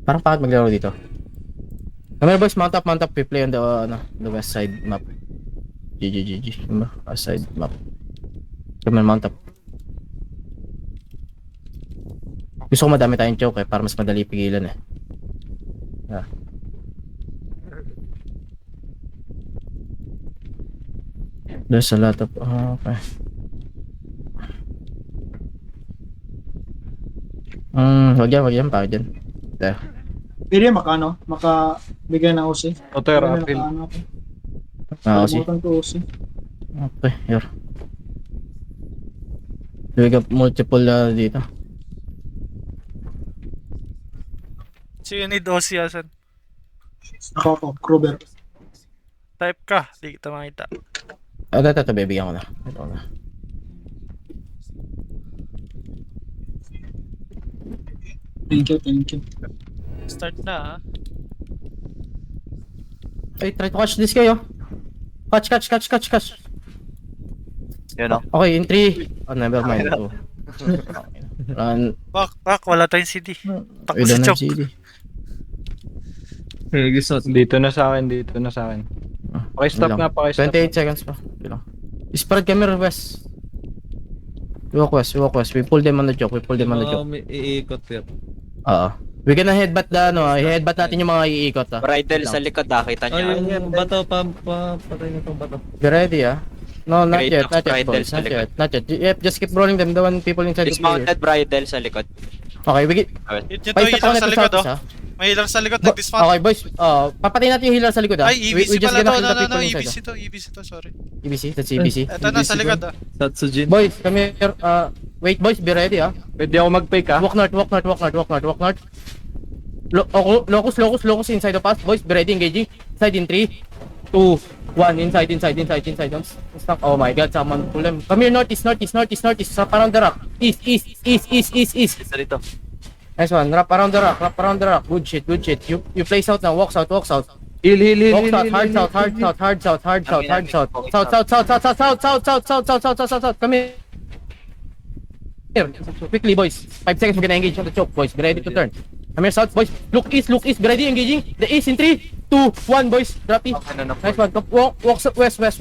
Parang pangit maglaro dito. Camera boys, mount up. We play on the, the west side map. GG. West side map. Camera mount up. Gusto ko madami tayong choke para mas madali pigilan eh. Yeah. There's a lot of, okay. Wag yan, pa dyan. There. Pwede makabigay ng OC. Otter, Pwede apil. makaano ako. Kasi. Kalimutan ko OC. Okay, here. We got multiple dito. So you need OC asan? Ako, Kruber. Type ka, di kita makita. Ito, bibigyan ko na. Ito na. Thank you. Start na Ay, try to catch this kayo. Catch. Yun o. Okay, in 3. Oh, never mind. 2. Run. Bak, wala tayong CD. Takbo We si don't have Chok. CD. Dito na sa akin. Pakistop Ilang? nga, pakistop. 28 seconds pa. Ilang. Spread kami west. We walk west. We pull them on the choke. Iikot yun. Oo. We gonna headbutt headbutt natin yung mga iikot Bridle sa likod kita nyo. Yung bato, patay na itong bato. Be ready No, not Great yet, of not yet bridle boys. sa Not yet. Yep, just keep rolling them. The one people inside the player. Dismounted bridle sa likod. Okay, we get... Hit nyo to, Paisa healer sa likod south, oh. May healer sa likod, nag-dismount. Okay boys, papatayin natin yung healer sa likod Ay, EBC pala to, no, inside, EBC to, sorry. EBC, that's EBC. Eto na, sa likod Satsujin. Boys, come here, wait boys, be ready Pwede ako mag-fake Walk north. Locus inside of us. Boys, be ready, engaging. Inside in 3, 2, 1, inside. Don't stop. Oh my god, someone pull them. Come here, northeast. Wrap around the rock. East. Isa dito. Nice one, wrap around the rock. Good shit. You play south now, walk south. Heal. Walk south, hard south. Come here. Quickly, boys. 5 seconds, we're gonna engage on the choke, boys. Be ready to turn. Come here, south, boys. Look east. Be ready, engaging. The east in 3, 2, 1, boys. Drop it. Nice one. Walk west. Hard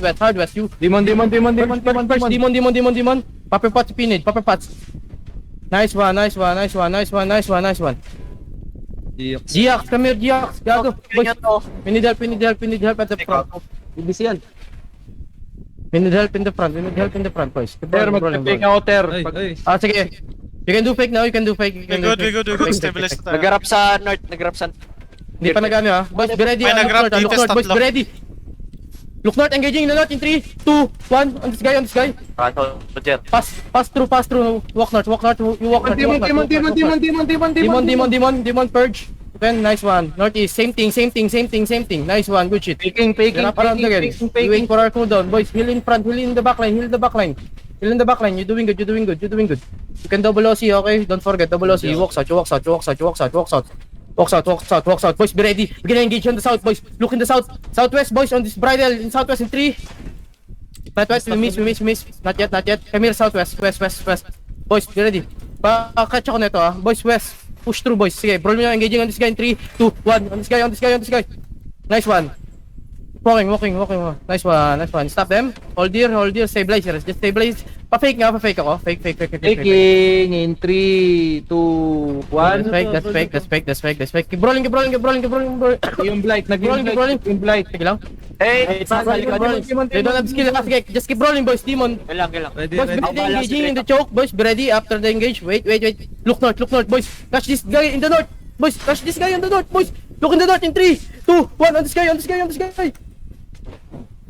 west. You. Demon. First, demon. Popper pots. Nice one. Giax, come here, Giax. Gago. Boys, we need help at the front. IBC yan. We need help in the front, boys. Keep Ter, rolling, mag-fake ako, Ter. Ay. sige. You can do fake now, We We good, stabilize tayo. Nagrap sa north, Hindi pa nagano Boys, be ready. May nag-grab Look dito, north, stop boys, lock. be ready. Look north, engaging in the north in 3, 2, 1. On this guy. Roger. Pass through. Walk north. You walk north. Demon, purge. Then, nice one. Northeast, same thing. Nice one, good shit. Faking. Wrap around again. We wait for our cooldown. Boys, heal in front, heal in the backline. You're doing good. You can double OC, okay? Don't forget, double OC. You walk south. Boys, be ready. We're gonna engage on the south, boys. Look in the southwest, boys, on this bridle. In southwest in 3. Southwest, we miss. Not yet. Come here, southwest, west. Boys, be ready. Catch ako nito, Boys, west. Push through, boys. Sige, bro, engaging on this guy in 3, 2, 1. On this guy. Nice one. Walking. Nice one. Stop them. Hold here. Stabilize. Just stabilize. Pa-fake ako. Fake. Faking in 3, 2, 1. That's fake. Keep rolling. Yung blight, Keep rolling. Sige lang. Hey! They don't have skill. Sige, just keep rolling, boys. Demon. Kailang. Ready. Boys, be ready, engaging in the choke. Boys, be ready after the engage. Wait. Look north, boys. Catch this guy in the north. Boys, Boys, look in the north in 3, 2, 1. On this guy.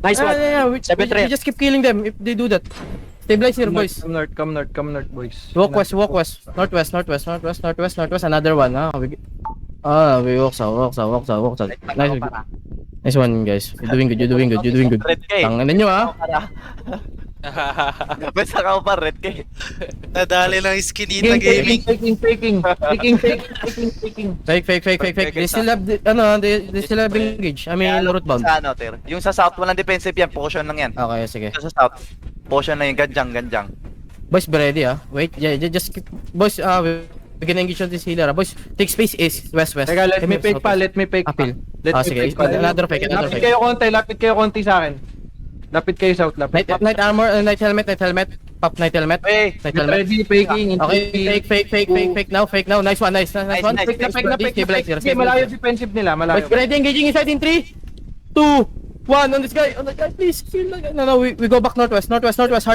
Nice one. Yeah. We just keep killing them if they do that. Stabilize here, boys. Come north, boys. Walk west. Northwest. Another one. We walk south. Nice one, guys. You're doing good. Red K. Tangan nyo, Basta ka pa, red K. Nadali lang Skinita Gaming. Faking. Fake. They still have, they still have engage. I mean, root bound. Sa Ter. Yung sa south, walang defensive yan. Potion lang yan. Okay, sige. Yung sa south, potion lang yung ganjang. Boys, be ready, Wait, just keep, boys, we we can engage on this healer. Boys, take space is west. Teka, let me fake pa, let me fake pa. Appeal. Let me Sige, fake pa. another fake, another Lapit fake. kayo konti sa akin. Lapit kayo south, lapit. Night armor, night helmet. Pop night helmet. Hey, Night helmet. Ready, faking. Okay, fake now. Nice one. Nice one. Nice. Fake na. Stabilize here, Okay, malayo defensive nila, malayo. Boys, ready engaging inside in 3, 2, 1 on this guy, please. No, we go back northwest, hard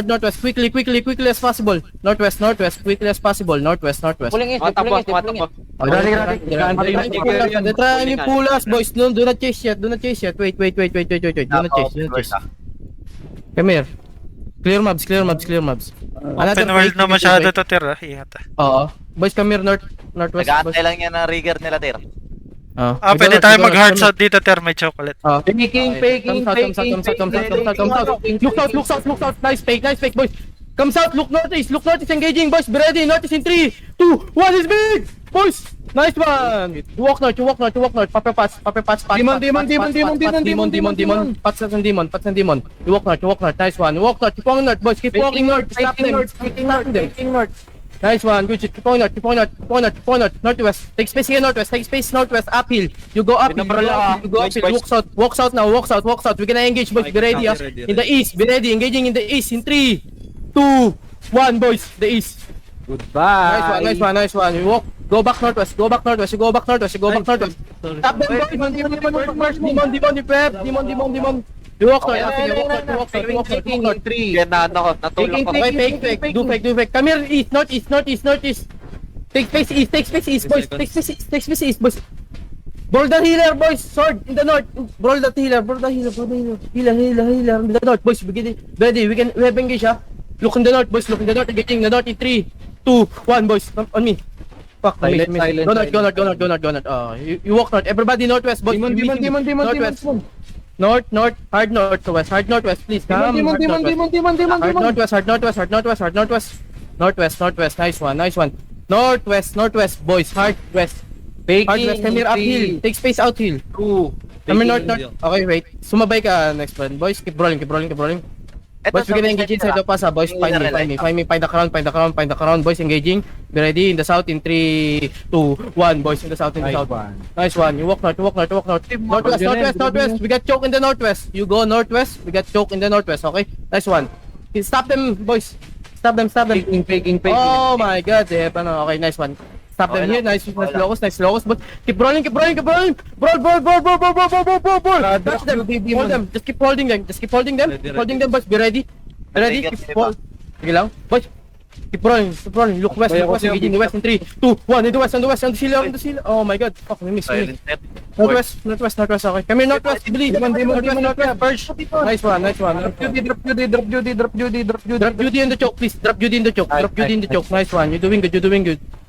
northwest, quickly as possible. Northwest, quickly as possible. Northwest. Pulling is, pulling is. They're trying to pull us, boys. No, do not chase yet. Wait. Do not chase. Come here. Clear mobs. Open world na masyado to, Tir. Hihata. Oo. Boys, come here, northwest. nag-aantay lang yan ng rigger nila, Tir. Pwede tayo mag-hard shot dito, Tir. May chocolate. Faking. Look south. Nice fake, boys. Come south, look northeast, engaging, boys. Be ready, northeast in 3, 2, 1, is big! Boys! Nice one! You walk north. Paper patch. Demon. Patch and demon. You walk north. Nice one. You walk north, keep walking north, boys. Keep walking north. Stop them. Nice one. Good shit. Keep going north. Northwest. Take space here, northwest. Uphill. You go up. Walk south now. We're gonna engage, boys. Be ready, in the east. Be ready. Engaging in the east in 3, 2, 1, boys. The east. Goodbye. Nice one. You walk. Go back northwest. Stop them, boys. Demon. You walk north. Fake. Do fake. Come here, east. Northeast. Take space east, boys. Boys. Brawl the healer, boys. Sword in the north. Brawl the healer. Healer in the north, boys. Ready. We have engage, ha. Look in the north, boys. Engaging the north in 3, 2, 1, boys. Come on me. Fuck, Silent. Go north. You walk north. Everybody northwest, boys. Demon. Northwest. North, hard northwest, please. Come. Hard northwest. Nice one. Northwest, boys. Hard west. Hard west, come here uphill. Take space outhill. Come here north. Okay, wait. Sumabay ka next one. Boys, keep rolling. Boys, we're gonna engage inside the pass, boys. Find me. Find the crown. Boys, engaging. Be ready in the south in 3, 2, 1. Boys, in the south. Nice one. You walk north. Northwest. We got choke in the northwest. You go northwest. We got choke in the northwest. Okay. Nice one. Stop them, boys. Stop them. Faking. Oh my God. Okay, nice one. Stop them here. Nice locus. But keep rolling. Brawl. Touch them. Hold them. Just keep holding them. Boys, be ready. Keep hold. Sige lang. Boys, keep rolling. Look west. Engaging the west in 3, 2, 1. In the west. On the seal. Oh my God. Fuck, we miss. Northwest. Okay. Come here, northwest. Believe. Northwest. Purge. Nice one. Drop Drop Judy in the choke, please. Drop Judy in the choke. Nice one. You're doing good.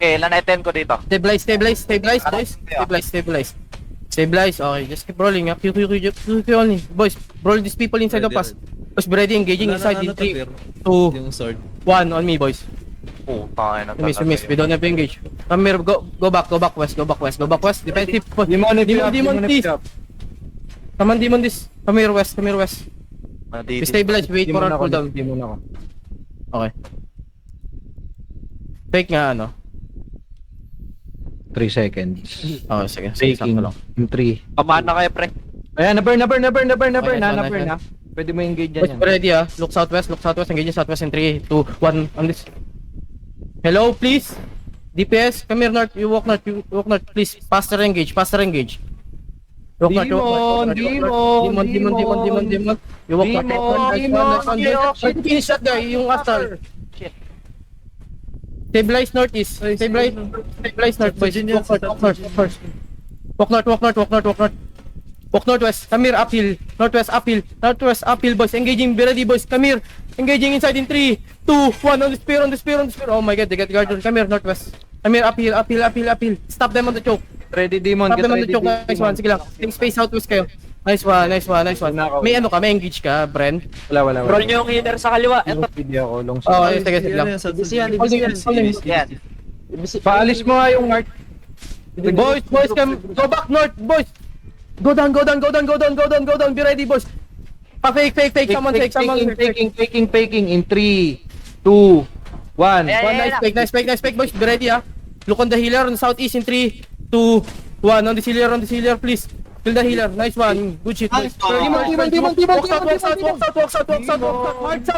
Okay, ilan item ko dito? Stabilize, boys. Stabilize. Okay, just keep rolling. Q only. Boys, roll these people inside the pass. Boys, be ready. Engaging inside in 3, 2, Yung sword. 1. On me, boys. Tayo na. We miss. We don't have to engage. Come here. Go back west. Defensive. Demon, please. Come on, Demon, this. Come here, west. We stabilize. Wait for our cooldown. Demon ako. Okay. Fake nga, ano? 3 seconds. Okay, sige. Faking. Sakto lang. In 3. Pamana kayo, pre. Ayan, na-burn. Okay, Na-burn nice. na. Pwede mo engage Boys, dyan be ready, ah. Look southwest. Engaging southwest in 3, 2, 1. On this. Hello, please. DPS, come here north. You walk north, please. Faster engage. Walk north. Demon. You walk north. Nice one. Finish that guy, yung Astar. Stabilize northeast. Stabilize north, boys. Walk north. Walk northwest. Come here, uphill. Northwest, uphill, boys. Engaging, be ready, boys. Come here. Engaging inside in 3, 2, 1. On the spear. Oh my God, they got guarded. Come here, northwest. Come here, uphill. Stop them on the choke. Ready, Demon. Stop Get them on the ready, choke. Nice one. Sige lang. Think space southwest kayo. Nice one. May ano ka, may engage ka, Bren. Wala. Roll nyo yung healer sa kaliwa. Long video ako, long Oh, shot. sige lang. Holding. Yan. Paalis mo nga yung art. Boys, come. Go back north, boys. Go down. Be ready, boys. Fake. Someone fake. Faking in 3, 2, 1. Ayan. Nice fake, boys. Be ready, ah. Look on the healer on the southeast in 3, 2, 1. On the healer, please. Kill the healer. Nice one. Good shit, boys. Demon. Walk south.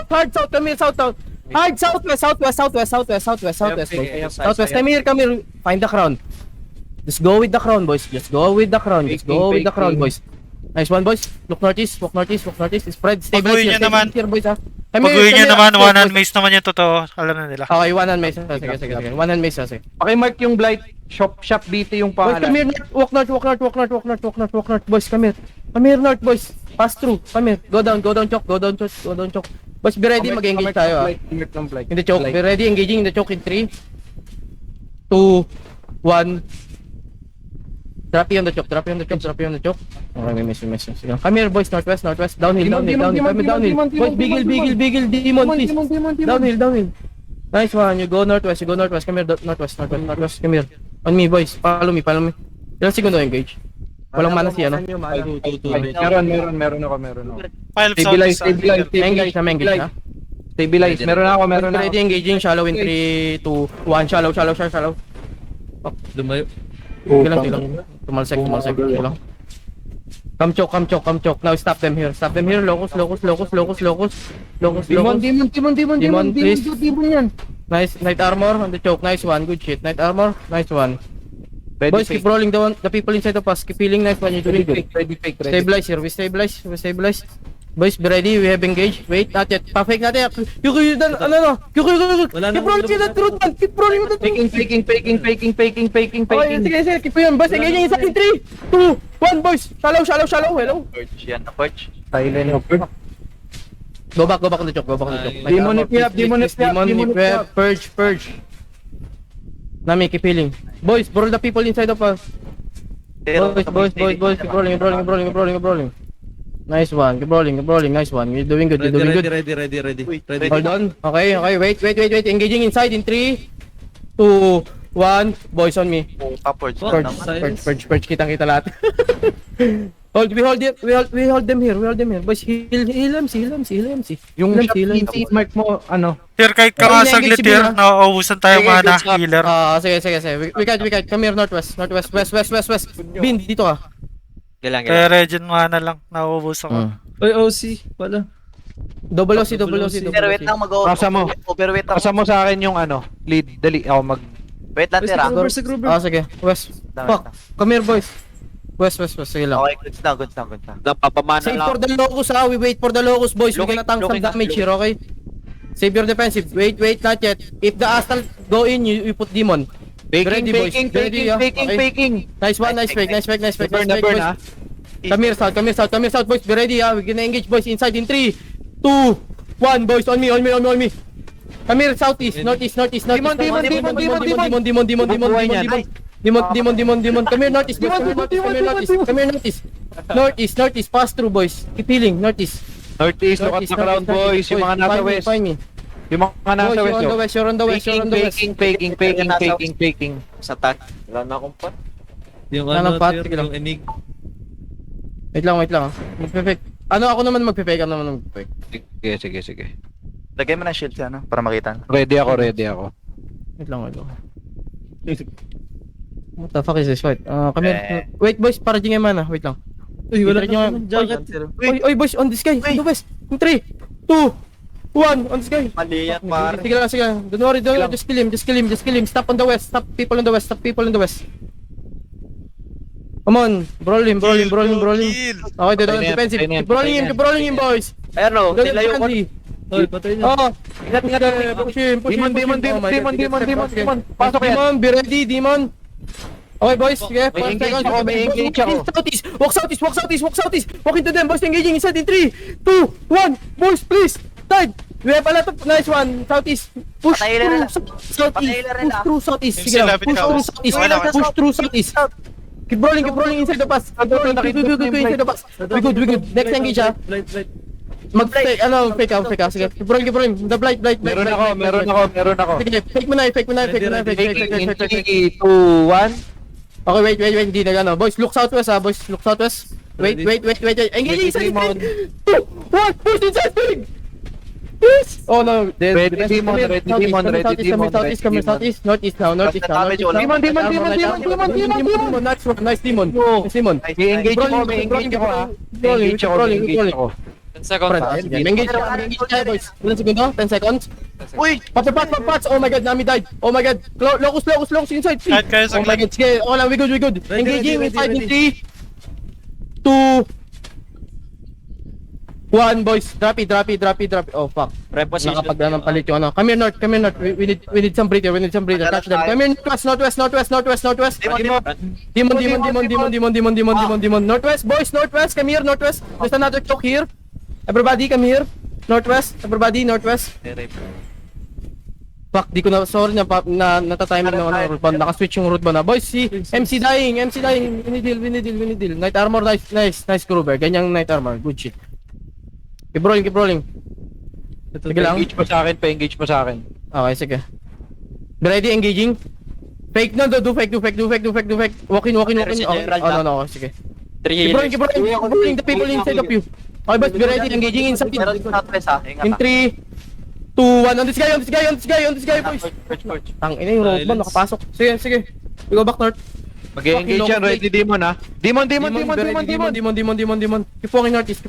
Hard south. Come here, south. Hard southwest, boys. Southwest. Come here. Find the crown. Just go with the crown, boys. Boys. Nice one, boys. Look northeast. Spread. Pag-uwi nyo naman. Here, boys, ha. Pag-uwi nyo naman, one hand mace naman yung totoo. Alam na nila. Okay, one hand mace. Sige. One hand mace, sige. Pakimark yung blight. Shop BT yung Boys, come here, pangalan. walk north, boys, come here. Come here, north, boys. Pass through, come here. Go down, choke. Boys, be ready, mag-engage tayo, ah. Pakimark ng blight. In the choke, be ready, engaging in the choke in 3, 2, 1. Drop you on the choke. Okay, may miss. Sige. Come here, boys, northwest. Downhill. Boys, bigil, demon, please. Downhill. Nice one, you go northwest. Come here, northwest. Come here. On me, boys. Follow me. Ilang segundo engage? Walang mana si ano. Meron ako. File Stabilize. Engage na. Stabilize. Meron ako. Ready, engaging. Shallow in 3, 2, 1. Shallow. Lumayo. Sige lang. Tumalsek. Sige lang. Come choke. Now stop them here. Locus. Demon, please. Nice. Night armor on the choke. Nice one. Good shit. Night armor. Nice one. Boys, keep rolling the people inside of us. Keep healing. Nice one. You're doing good. Ready. Stabilize here. We stabilize. Boys, be ready. We have engaged. Wait, not yet. Pa-fake natin. Keep rolling that route, man. Keep rolling with the Faking. Okay, sige. Keep yun. Boys, engaging inside in 3, 2, 1, boys. Shallow. Hello. Purge yan na purge. Silent. Go back on the choke. Demon if you have. Purge. Nami, keep healing. Boys, roll the people inside of us. Boys. Keep rolling. Nice one. Keep rolling. Nice one. You're doing good. Ready. Hold on. Okay. Wait. Engaging inside in 3, 2, 1. Boys on me. Purge. Purge. Kitang-kita lahat. We hold them here. Boys, heal MC. Yung shop BT mark mo, ano? Tier, kahit ka nga saglit tier, nauubusan tayo mana, healer. Sige. We can't. Come here, northwest. West. Bin, dito ka. Kaya regen mana lang, nauubusan ko. Oy, OC pala. Double OC. Wait lang, overweight ako. Pasa mo sa akin yung ano, lead. Dali, ako mag... Wait lang, tira. Gruber. Sige. West. Fuck. Come here, boys. West. Sige lang. Okay, goods na. Napapamana Save lang. for the locus, ha. We wait for the locus, boys. We gonna tank some damage here, okay? Save your defensive. Wait, not yet. If the Astral go in, you put demon. Ready, boys. Ready, yeah. Okay. Nice one, nice fake. Burn, ha? Come here, south, boys. Be ready, ha. We're gonna engage, boys. Inside in 3, 2, 1, boys. On me. Come here, southeast, northeast. Demon. Come here, northeast. Northeast. Pass through, boys. Keep healing, northeast. Northeast, look at the crowd, boys. Yung mga nasa west. Find me. Yung mga nasa west, You're on the west. Faking. Sa tag. Wala na akong pot. Yung Ano, ano, Pat? tier, Sige lang. yung enig. Wait lang, ha. Magpe-fake. Ako naman magpe-fake. Sige. Lagay mo ng shield siya, no? Para makita. Ready ako. Wait lang. What the fuck is this? Wait, come here. Wait, boys, para dyan yung mana. Wait lang. Uy, wala Try nyo naman nga. jacket. Oy, boys, on this guy. On the west. In 3, 2, 1, on this guy. Mali yan, pare. Sige lang. Don't worry. Just kill him. Stop on the west. Stop people on the west. Come on. Brawl him. Okay, they're on defensive. Keep rolling him, boys. Ayan o, Don't nilayo ko. defend. Oy, patay na. Oh, ingat. Push him. Demon. Pasok yan. Demon, be ready, Demon. Okay, boys. Sige, May engage ako. Walk southeast. Walk into them, boys. Engaging inside in 3, 2, 1. Boys, please. Tide. We have a lot of nice one. Southeast. Push Patay through southeast. Sige lang. Lapit ka. Push through southeast. Keep rolling inside the pass. Good inside the pass. We good. Next engage, ha. Blight. Mag-fake, fake out. Sige, keep rolling. The blight. Meron ako. Sige, fake mo na. Fake. 3, 2, 1. Okay, wait, hindi na boys, look southwest, ha, boys. Look southwest. Wait. Engaging inside. 3, 2, 1, push inside, big. Oh no, Ready demon, ready demon, ready demon, ready come southeast, northeast now, northeast now, northeast now. Demon, Demon, nice one, nice demon. Nice demon. May engage ako, may engage ako ha. May engage ako, may engage ako. 10 seconds. Engage tayo, boys. Ilan segundo? 10 seconds. Uy! Patch. Oh my god, Nami died. Oh my god. Locus inside. Kahit kayo Oh my god, sige. Oh lang, we good. Engaging inside in 3, 2, 1, boys. Drop it. Oh fuck. Reposition. Nakapagdala ng palit yung ano. Come here, North. We need some breather. Catch them. Come here, northwest. Demon. Northwest, boys. Northwest. Come here, northwest. There's another choke here. Everybody, come here. Northwest. Everybody, northwest. Fuck, di ko na, sorry na, natatimer ng ano, root band. Naka-switch yung root band na. Boys, si MC dying. We need deal. Night armor, nice Gruber. Ganyang night armor. Good shit. Keep rolling. Sige lang. Pa-engage mo sa akin. Okay, sige. Be ready, engaging. Fake no, do fake. Walk in. Okay. No, sige. 3 Keep rolling. Keep rolling the people inside of you. Okay, boys, be ready, engaging inside. Meron sa southwest ha. Ingat In ha. 3, 2, 1. On this guy, boys. Tang ina yung roadman, nakapasok. Sige. We go back north. Mag-engage yan, ready demon ha. Demon. Keep walking northeast.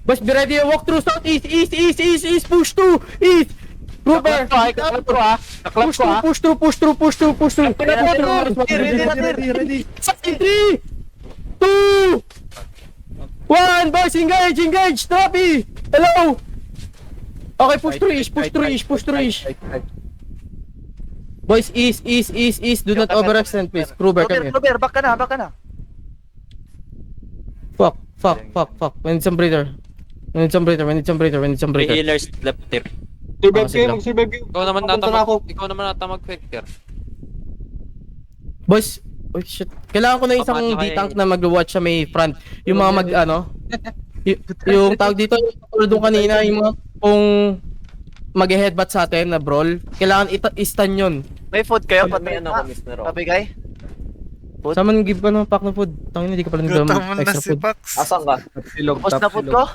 Boys, be ready, walk through southeast, east, push to east. Gruber, push through. Ready. 3, 2, 1, boys, engage, Trappy. Hello. Okay, push through ish. Boys, east, do not overextend, please. Gruber, come here. Robert, back ka na. Fuck. We need some breather. 3 healers left there. Ikaw naman nata mag-factor. Boys, oh shit. Kailangan ko na isang D-tank na mag-watch sa may front. Yung mga yung tawag dito, yung doon kanina, yung mga kung mag-headbutt sa atin na brawl, kailangan i-stun yun. May food kayo? May ano ako, Mr. Rob. Pabigay? Saman give ka ng pack ng food. Tangina, di ka pala Gutom nagdala mo ng na extra si food. Pax. Asan ka? Tapos na food ko?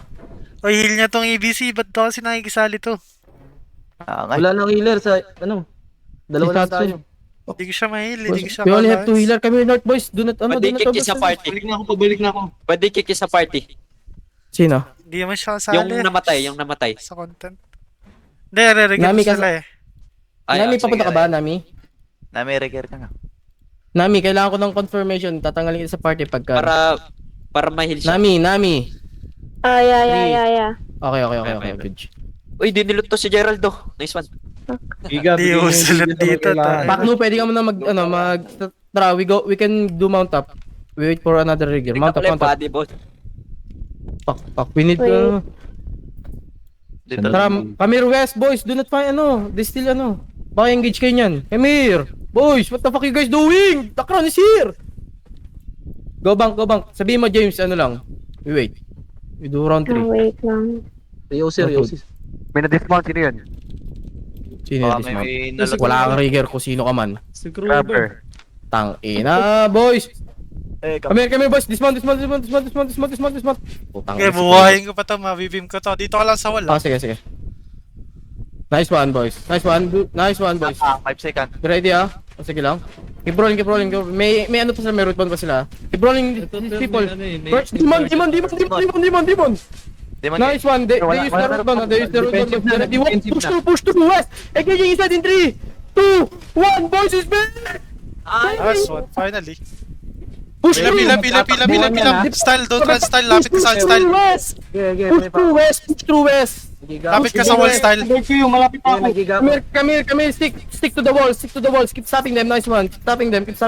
O, heal niya tong EBC. Ba't daw kasi nakikisali to? Wala nang healer sa, dalawa lang tayo. Hindi ko siya ma-heal. Hindi ko siya We only have 2 balance. healer. Kami north boys. Do not Pwede kick sa party. Balik na ako. Pwede kick sa party. Sino? Hindi naman siya kasali. Yung namatay. Sa content. Hindi, re-regret Nami, sila eh. Nami, papunta ka ba, Nami? Nami-regear ka na. Nami, kailangan ko ng confirmation. Tatanggalin kita sa party pagka... Para ma-heal siya. Nami. Yeah. Okay, good. Uy, dinilot to si Geraldo. Nice one. Hindi ko sulat dito. Pakno, pwede ka muna tara, we can do mount up. We wait for another rigger. Mount up. Body boss. Fuck. We need Dito. Tara, Kamir West, boys. Do not find they still baka engage kayo niyan. Kamir, boys, what the fuck you guys doing? The crown is here. Go bank. Sabihin mo, James, lang. We wait. We do round 3. Wait lang. Yosi. May na-dismount, sino yun? Sino Baka this man? may nalag- Wala kang rigger kung sino ka man. Si Gruber. Grabber. Tang ina, boys. Eh, Come here, boys. Dismount. Putang Okay, ina, buhayin ko pa to. Mabibim ko to. Dito ka lang sa wall. sige. Nice one, boys. Nice one, boys. 5 seconds. Be ready, sige lang. Keep rolling. May ano pa sila, may root band pa sila. Keep rolling, these people. First, demon. Demon Nice one. They use the root band. Be ready. Push to west. Engaging inside in 3, 2, 1. Boys is back. Last one. Finally. Push Pila. Style. Don't run style. Lapit ka sa style. Push through west. Lapit ka sa wall style. Malapit pa ako. Come here. Stick to the wall. Keep stopping them. Nice one. Keep stopping them. 3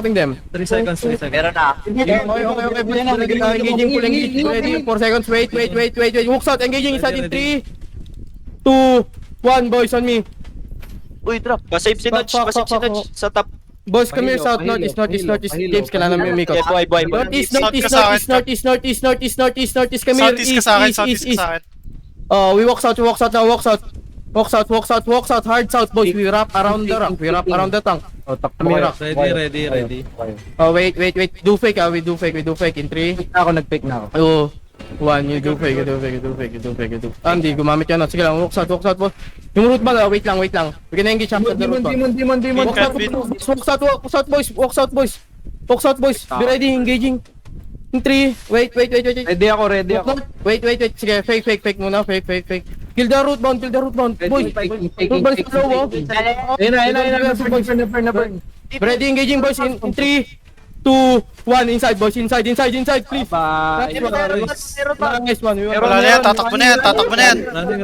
seconds. Meron na. Okay. Engaging full engage. Ready? 4 seconds. Wait. Walks out. Engaging inside in 3, 2, 1. Boys on me. Uy, drop. Pasave si Nudge. Sa top. Boys, come here. South, northeast. James, kailangan namin umikot. Boy. Northeast. Come here. Southeast ka sa akin. We walk south now. Walk south. Hard south, boys. We wrap around the tank. Kami rock. Ready. Oh, wait. Do fake, we do fake. In 3. Ako, nag-fake na ako. Oh, 1, you do fake, you do fake, you do fake, you do fake, you do. Hindi, gumamit yan. Sige lang, walk south, boss. Yung root ball, wait lang. We can engage after the root ball. Demon. Walk south, boys. Walk south, boys. Be ready, engaging. In 3, wait. Ready ako. Wait. Sige, fake muna. Fake. Kill the root bound. Boys, root ball is low, oh. Ayun na. Be ready, engaging, boys. In 3, 2, 1, inside, boys. Inside, please. Nice one. Wala na yan, tatakbo na yan.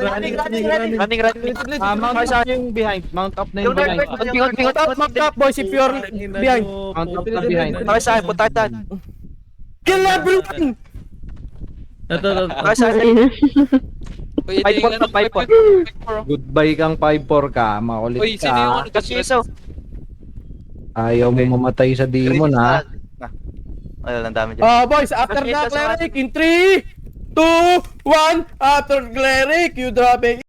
Running. Mount up yung behind. Mount up na yung behind. Mount up, boys, if you're behind. Mount up na behind. Para sa akin, punta tayo. Kill everyone! Para sa akin. 5-4. Goodbye kang 5-4 ka. Makulit ka. Kasi iso. Ayaw mo mamatay sa demon ha. Wala lang dami dyan. Boys, after the cleric, in 3, 2, 1, after cleric, you drop it.